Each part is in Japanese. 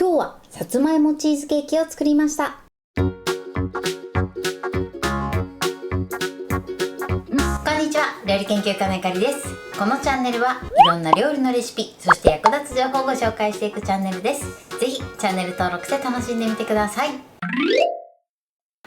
今日はさつまいもチーズケーキを作りました。こんにちは、料理研究家のゆかりです。このチャンネルはいろんな料理のレシピ、そして役立つ情報をご紹介していくチャンネルです。ぜひチャンネル登録して楽しんでみてください。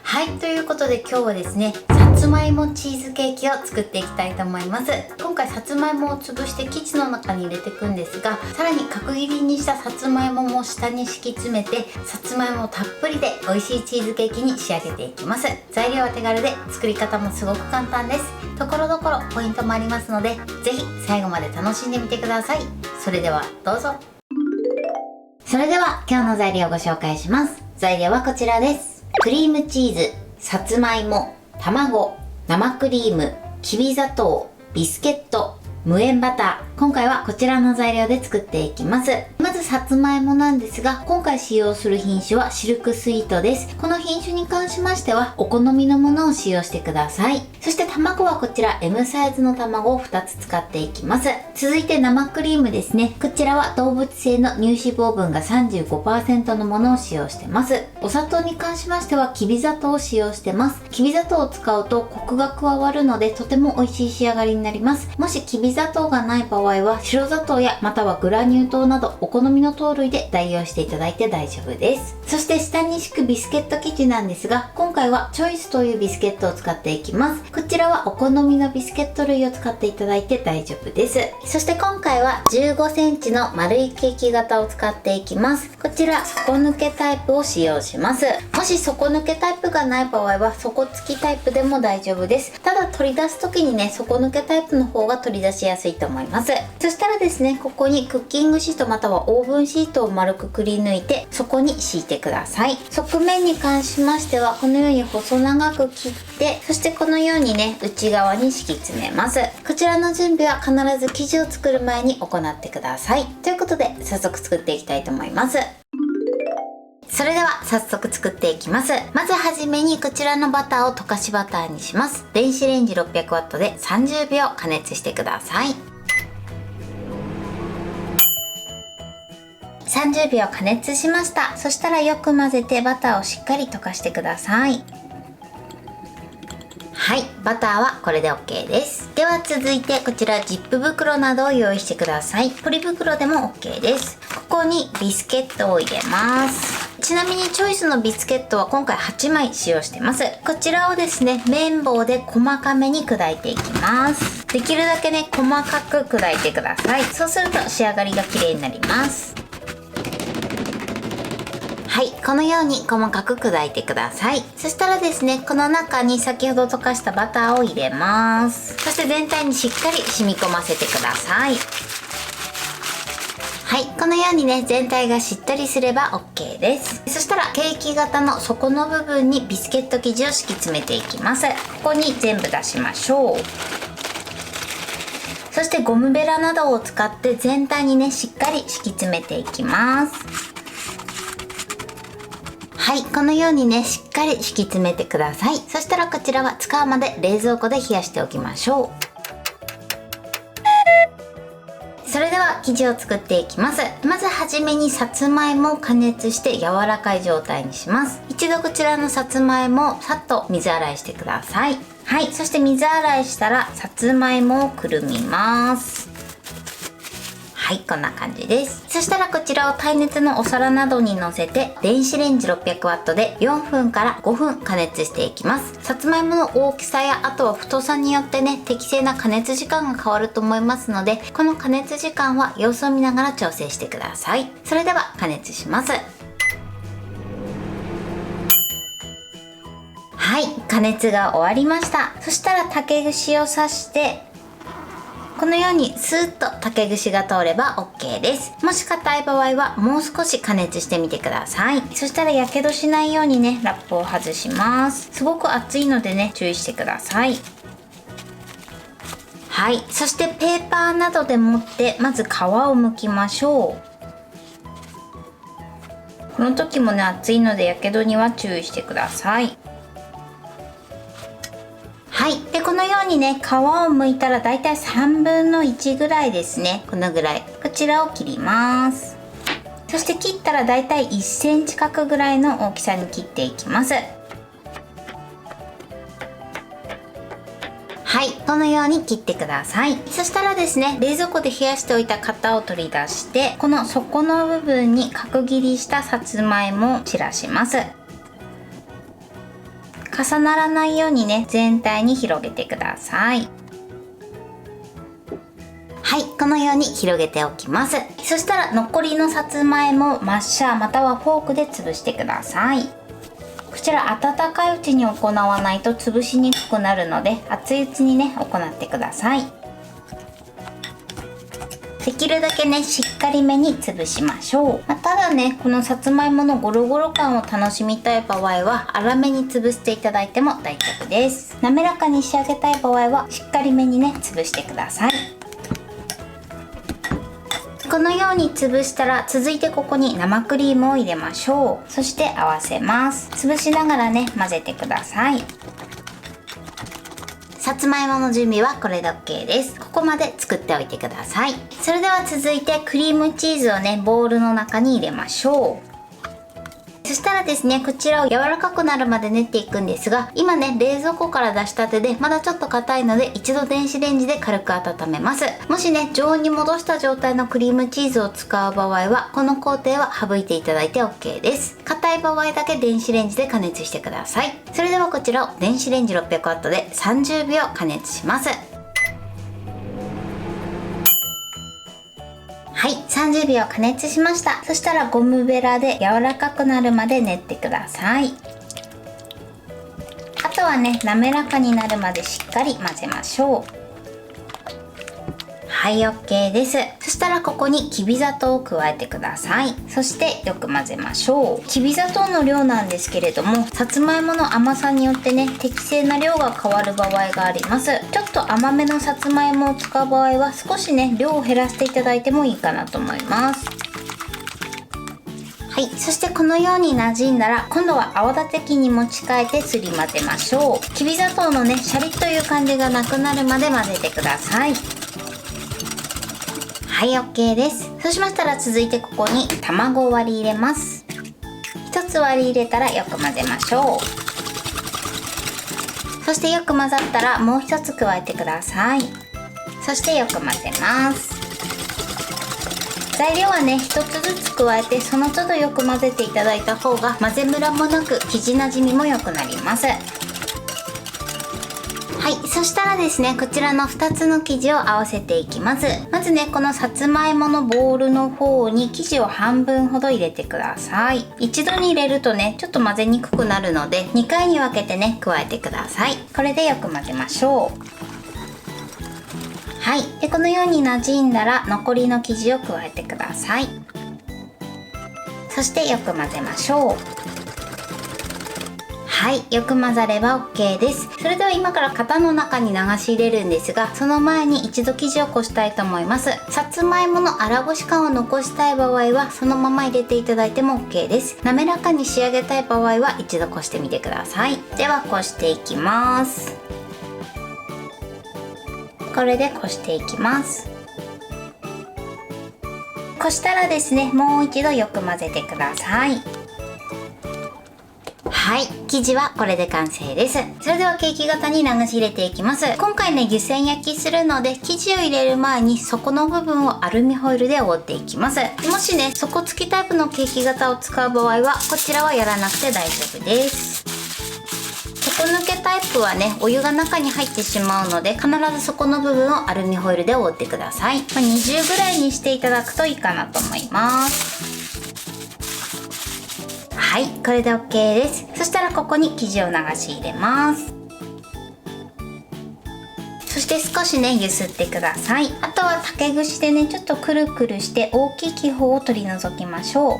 はい、ということで今日はですね、さつまいもチーズケーキを作っていきたいと思います。今回さつまいもを潰して生地の中に入れていくんですが、さらに角切りにしたさつまいもも下に敷き詰めて、さつまいもたっぷりで美味しいチーズケーキに仕上げていきます。材料は手軽で作り方もすごく簡単です。ところどころポイントもありますので、ぜひ最後まで楽しんでみてください。それではどうぞ。それでは今日の材料をご紹介します。材料はこちらです。クリームチーズ、さつまいも、卵、生クリーム、きび砂糖、ビスケット、無塩バター。今回はこちらの材料で作っていきます。まずさつまいもなんですが、今回使用する品種はシルクスイートです。この品種に関しましてはお好みのものを使用してください。そして卵はこちら M サイズの卵を2つ使っていきます。続いて生クリームですね。こちらは動物性の乳脂肪分が 35% のものを使用してます。お砂糖に関しましてはきび砂糖を使用してます。きび砂糖を使うとコクが加わるのでとても美味しい仕上がりになります。もしきび砂糖がない場合は白砂糖やまたはグラニュー糖などお好みの糖類で代用していただいて大丈夫です。そして下に敷くビスケット生地なんですが、今回はチョイスというビスケットを使っていきます。こちらはお好みのビスケット類を使っていただいて大丈夫です。そして今回は15センチの丸いケーキ型を使っていきます。こちら底抜けタイプを使用します。もし底抜けタイプがない場合は底付きタイプでも大丈夫です。ただ取り出す時にね、底抜けタイプの方が取り出しやすいと思います。そしたらですね、ここにクッキングシートまたはオーブンシートを丸くくり抜いてそこに敷いてください。側面に関しましてはこのように細長く切って、そしてこのようにね、内側に敷き詰めます。こちらの準備は必ず生地を作る前に行ってください。ということで早速作っていきたいと思います。それでは早速作っていきます。まずはじめにこちらのバターを溶かしバターにします。電子レンジ 600W で30秒加熱してください。30秒加熱しました。そしたらよく混ぜてバターをしっかり溶かしてください。はい、バターはこれで OK です。では続いてこちらジップ袋などを用意してください。ポリ袋でも OK です。ここにビスケットを入れます。ちなみにチョイスのビスケットは今回8枚使用してます。こちらをですね、綿棒で細かめに砕いていきます。できるだけね、細かく砕いてください。そうすると仕上がりが綺麗になります。はい、このように細かく砕いてください。そしたらですね、この中に先ほど溶かしたバターを入れます。そして全体にしっかり染み込ませてください。はい、このようにね、全体がしっとりすれば OK です。そしたらケーキ型の底の部分にビスケット生地を敷き詰めていきます。ここに全部出しましょう。そしてゴムベラなどを使って全体にね、しっかり敷き詰めていきます。はい、このようにね、しっかり敷き詰めてください。そしたらこちらは使うまで冷蔵庫で冷やしておきましょう。それでは生地を作っていきます。まずはじめにさつまいもを加熱して柔らかい状態にします。一度こちらのさつまいもをさっと水洗いしてください。はい、そして水洗いしたらさつまいもをくるみます。はい、こんな感じです。そしたらこちらを耐熱のお皿などに乗せて電子レンジ 600W で4分から5分加熱していきます。さつまいもの大きさやあとは太さによってね、適正な加熱時間が変わると思いますので、この加熱時間は様子を見ながら調整してください。それでは加熱します。はい、加熱が終わりました。そしたら竹串を刺してこのようにスーッと竹串が通れば OK です。もし硬い場合はもう少し加熱してみてください。そしたらやけどしないようにね、ラップを外します。すごく熱いのでね、注意してください。はい、そしてペーパーなどで持ってまず皮を剥きましょう。この時もね、熱いのでやけどには注意してください。はい、でこのようにね、皮を剥いたらだいたい1/3ぐらいですね。このぐらい、こちらを切ります。そそして切ったらだいたい1センチ角ぐらいの大きさに切っていきます。はい、このように切ってください。そしたらですね、冷蔵庫で冷やしておいた型を取り出して、この底の部分に角切りしたさつまいもを散らします。重ならないようにね、全体に広げてください。はい、このように広げておきます。そしたら残りのさつまいもをマッシャーまたはフォークで潰してください。こちら温かいうちに行わないと潰しにくくなるので、熱いうちにね行ってください。できるだけねしっかりめに潰しましょう。ただね、このさつまいものゴロゴロ感を楽しみたい場合は粗めに潰していただいても大丈夫です。滑らかに仕上げたい場合はしっかりめにね潰してください。このように潰したら、続いてここに生クリームを入れましょう。そして合わせます。潰しながらね混ぜてください。さつまいもの準備はこれで OK です。ここまで作っておいてください。それでは続いてクリームチーズをねボウルの中に入れましょう。そしたらですね、こちらを柔らかくなるまで練っていくんですが、今ね冷蔵庫から出したてでまだちょっと硬いので、一度電子レンジで軽く温めます。もしね常温に戻した状態のクリームチーズを使う場合は、この工程は省いていただいて OK です。硬い場合だけ電子レンジで加熱してください。それではこちらを電子レンジ 600W で30秒加熱します。はい、30秒加熱しました。そしたらゴムベラで柔らかくなるまで練ってください。あとはね滑らかになるまでしっかり混ぜましょう。はい、 OK です。そしたらここにきび砂糖を加えてください。そしてよく混ぜましょう。きび砂糖の量なんですけれども、さつまいもの甘さによってね適正な量が変わる場合があります。ちょっと甘めのさつまいもを使う場合は少しね量を減らしていただいてもいいかなと思います。はい、そしてこのように馴染んだら、今度は泡立て器に持ち替えてすり混ぜましょう。きび砂糖のねシャリッという感じがなくなるまで混ぜてください。はい、 OK です。そうしましたら続いてここに卵を割り入れます。1つ割り入れたらよく混ぜましょう。そしてよく混ざったらもう1つ加えてください。そしてよく混ぜます。材料はね1つずつ加えて、その都度よく混ぜていただいた方が混ぜムラもなく生地なじみも良くなります。はい、そしたらですね、こちらの2つの生地を合わせていきます。まずね、このさつまいものボウルの方に生地を半分ほど入れてください。一度に入れるとね、ちょっと混ぜにくくなるので、2回に分けてね、加えてください。これでよく混ぜましょう。はい、でこのように馴染んだら残りの生地を加えてください。そしてよく混ぜましょう。はい、よく混ざれば OK です。それでは今から型の中に流し入れるんですが、その前に一度生地をこしたいと思います。さつまいもの粗ごし感を残したい場合はそのまま入れていただいても OK です。滑らかに仕上げたい場合は一度こしてみてください。ではこしていきます。これでこしていきます。こしたらですね、もう一度よく混ぜてください。はい、生地はこれで完成です。それではケーキ型に流し入れていきます。今回ね、湯煎焼きするので生地を入れる前に底の部分をアルミホイルで覆っていきます。もしね、底付きタイプのケーキ型を使う場合はこちらはやらなくて大丈夫です。底抜けタイプはね、お湯が中に入ってしまうので必ず底の部分をアルミホイルで覆ってください。20ぐらいにしていただくといいかなと思います。はい、これで OK です。そしたらここに生地を流し入れます。そして少しね、揺すってください。あとは竹串でね、ちょっとくるくるして大きい気泡を取り除きましょう。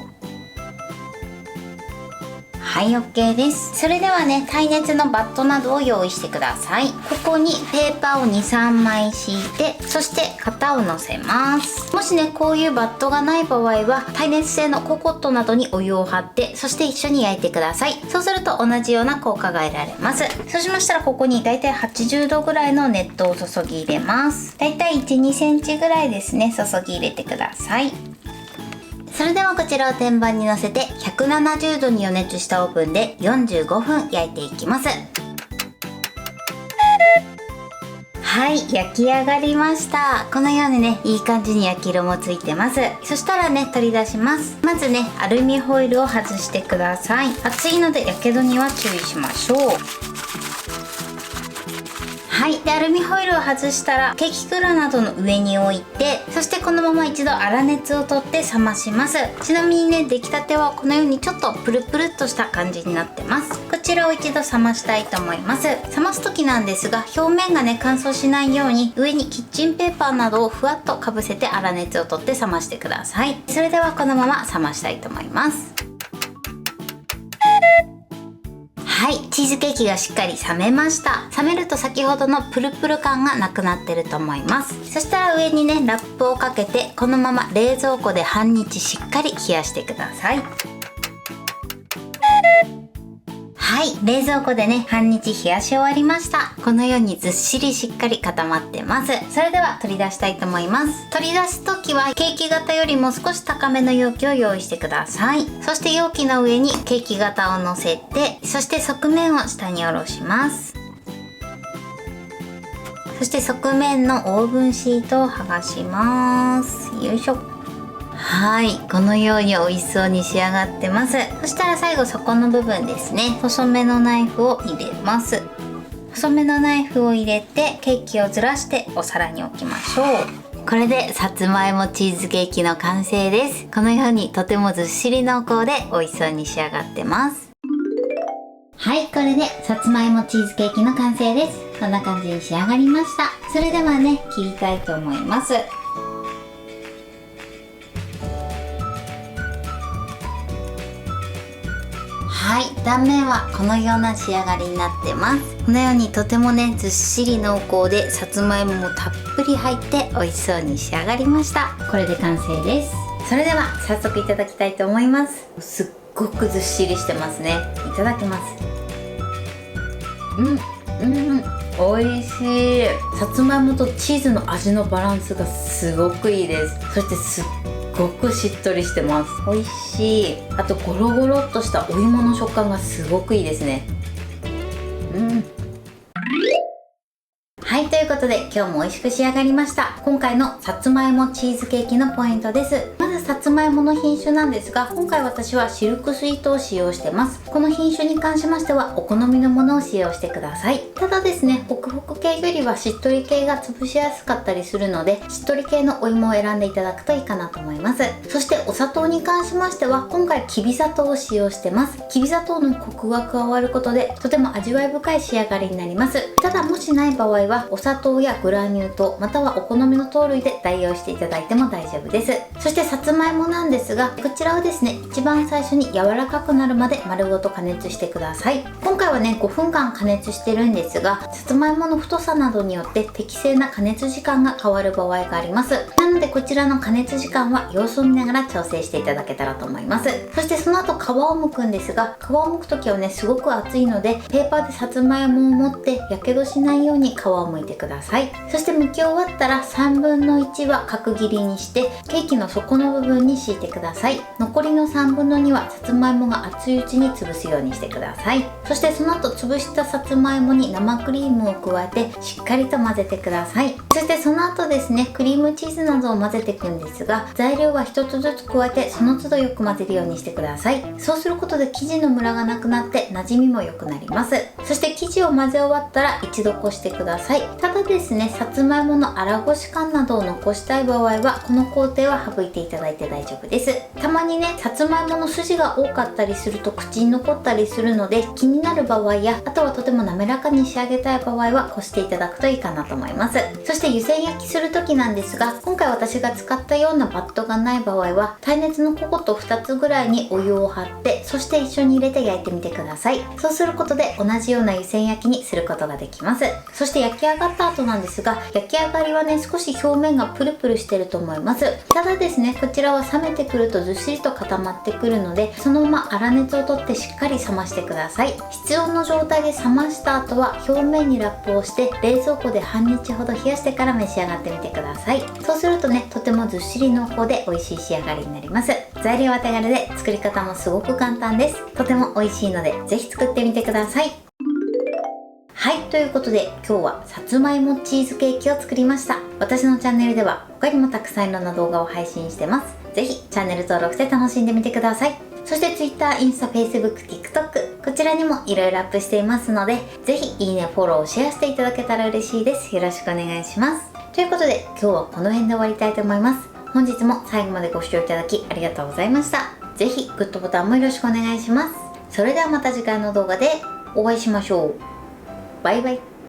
はい、 OK です。それではね、耐熱のバットなどを用意してください。ここにペーパーを 2,3 枚敷いて、そして型を乗せます。もしね、こういうバットがない場合は耐熱性のココットなどにお湯を張って、そして一緒に焼いてください。そうすると同じような効果が得られます。そうしましたらここにだいたい80度ぐらいの熱湯を注ぎ入れます。だいたい 1,2 センチぐらいですね、注ぎ入れてください。それではこちらを天板に乗せて170度に予熱したオーブンで45分焼いていきます。はい、焼き上がりました。このようにね、いい感じに焼き色もついてます。そしたらね、取り出します。まずね、アルミホイルを外してください。熱いのでやけどには注意しましょう。はい、でアルミホイルを外したらケーキ蔵などの上に置いて、そしてこのまま一度粗熱を取って冷まします。ちなみにね、出来たてはこのようにちょっとプルプルっとした感じになってます。こちらを一度冷ましたいと思います。冷ます時なんですが、表面がね乾燥しないように上にキッチンペーパーなどをふわっとかぶせて粗熱を取って冷ましてください。それではこのまま冷ましたいと思います。はい、チーズケーキがしっかり冷めました。冷めると先ほどのプルプル感がなくなってると思います。そしたら上にねラップをかけて、このまま冷蔵庫で半日しっかり冷やしてください。はい、冷蔵庫でね半日冷やし終わりました。このようにずっしりしっかり固まってます。それでは取り出したいと思います。取り出す時はケーキ型よりも少し高めの容器を用意してください。そして容器の上にケーキ型を乗せて、そして側面を下に下ろします。そして側面のオーブンシートを剥がします。よいしょ。はい、このように美味しそうに仕上がってます。そしたら最後底の部分ですね、細めのナイフを入れます。細めのナイフを入れてケーキをずらしてお皿に置きましょう。これでさつまいもチーズケーキの完成です。このようにとてもずっしり濃厚で美味しそうに仕上がってます。はい、これでさつまいもチーズケーキの完成です。こんな感じに仕上がりました。それではね、切りたいと思います。はい、断面はこのような仕上がりになってます。このようにとてもねずっしり濃厚で、さつまいももたっぷり入って美味しそうに仕上がりました。これで完成です。それでは早速いただきたいと思います。すっごくずっしりしてますね。いただきます。美味しい。さつまいもとチーズの味のバランスがすごくいいです。そしてすっごくしっとりしてます。美味しい。あとゴロゴロっとしたお芋の食感がすごくいいですね。はい、ということで今日も美味しく仕上がりました。今回のさつまいもチーズケーキのポイントです。まずさつまいもの品種なんですが、今回私はシルクスイートを使用してます。この品種に関しましてはお好みのものを使用してください。ただですね、ホクホク系よりはしっとり系が潰しやすかったりするので、しっとり系のお芋を選んでいただくといいかなと思います。そしてお砂糖に関しましては今回きび砂糖を使用してます。きび砂糖のコクが加わることでとても味わい深い仕上がりになります。ただもしない場合はお砂糖やグラニュー糖、またはお好みの糖類で代用していただいても大丈夫です。そしてさつまいもなんですが、こちらをですね一番最初に柔らかくなるまで丸ごと加熱してください。今回はね5分間加熱してるんですが、さつまいもの太さなどによって適正な加熱時間が変わる場合があります。なのでこちらの加熱時間は様子を見ながら調整していただけたらと思います。そしてその後皮を剥くんですが、皮を剥く時はねすごく熱いのでペーパーでさつまいもを持ってやけどしないように皮を剥いてください。そして剥き終わったら3分の1は角切りにしてケーキの底の部分に敷いてください。残りの3分の2はさつまいもが熱いうちに潰すようにしてください。そしてその後潰したさつまいもに生クリームを加えてしっかりと混ぜてください。そしてその後ですね、クリームチーズなどを混ぜていくんですが、材料は1つずつ加えてその都度よく混ぜるようにしてください。そうすることで生地のムラがなくなって馴染みも良くなります。そして生地を混ぜ終わったら一度こしてください。ただですね、さつまいもの粗ごし感などを残したい場合はこの工程は省いていただいて大丈夫です。たまにねさつまいもの筋が多かったりすると口に残ったりするので、気になる場合やあとはとても滑らかに仕上げたい場合はこしていただくといいかなと思います。そして湯煎焼きする時なんですが、今回私が使ったようなバットがない場合は耐熱のココと2つぐらいにお湯を張って、そして一緒に入れて焼いてみてください。そうすることで同じような湯煎焼きにすることができます。そして焼き上がった後なんですが、焼き上がりはね少し表面がプルプルしてると思います。ただですね、こちらは冷めてくるとずっしりと固まってくるので、そのまま粗熱を取ってしっかり冷ましてください。室温の状態で冷ました後は表面にラップをして冷蔵庫で半日ほど冷やしてから召し上がってみてください。そうするとねとてもずっしり濃厚で美味しい仕上がりになります。材料は手軽で作り方もすごく簡単です。とても美味しいのでぜひ作ってみてください。はい、ということで今日はさつまいもチーズケーキを作りました。私のチャンネルでは他にもたくさんいろんな動画を配信してます。ぜひチャンネル登録して楽しんでみてください。そして Twitter、インスタ、Facebook、TikTok こちらにもいろいろアップしていますので、ぜひいいね、フォロー、シェアしていただけたら嬉しいです。よろしくお願いします。ということで今日はこの辺で終わりたいと思います。本日も最後までご視聴いただきありがとうございました。ぜひグッドボタンもよろしくお願いします。それではまた次回の動画でお会いしましょう。バイバイ。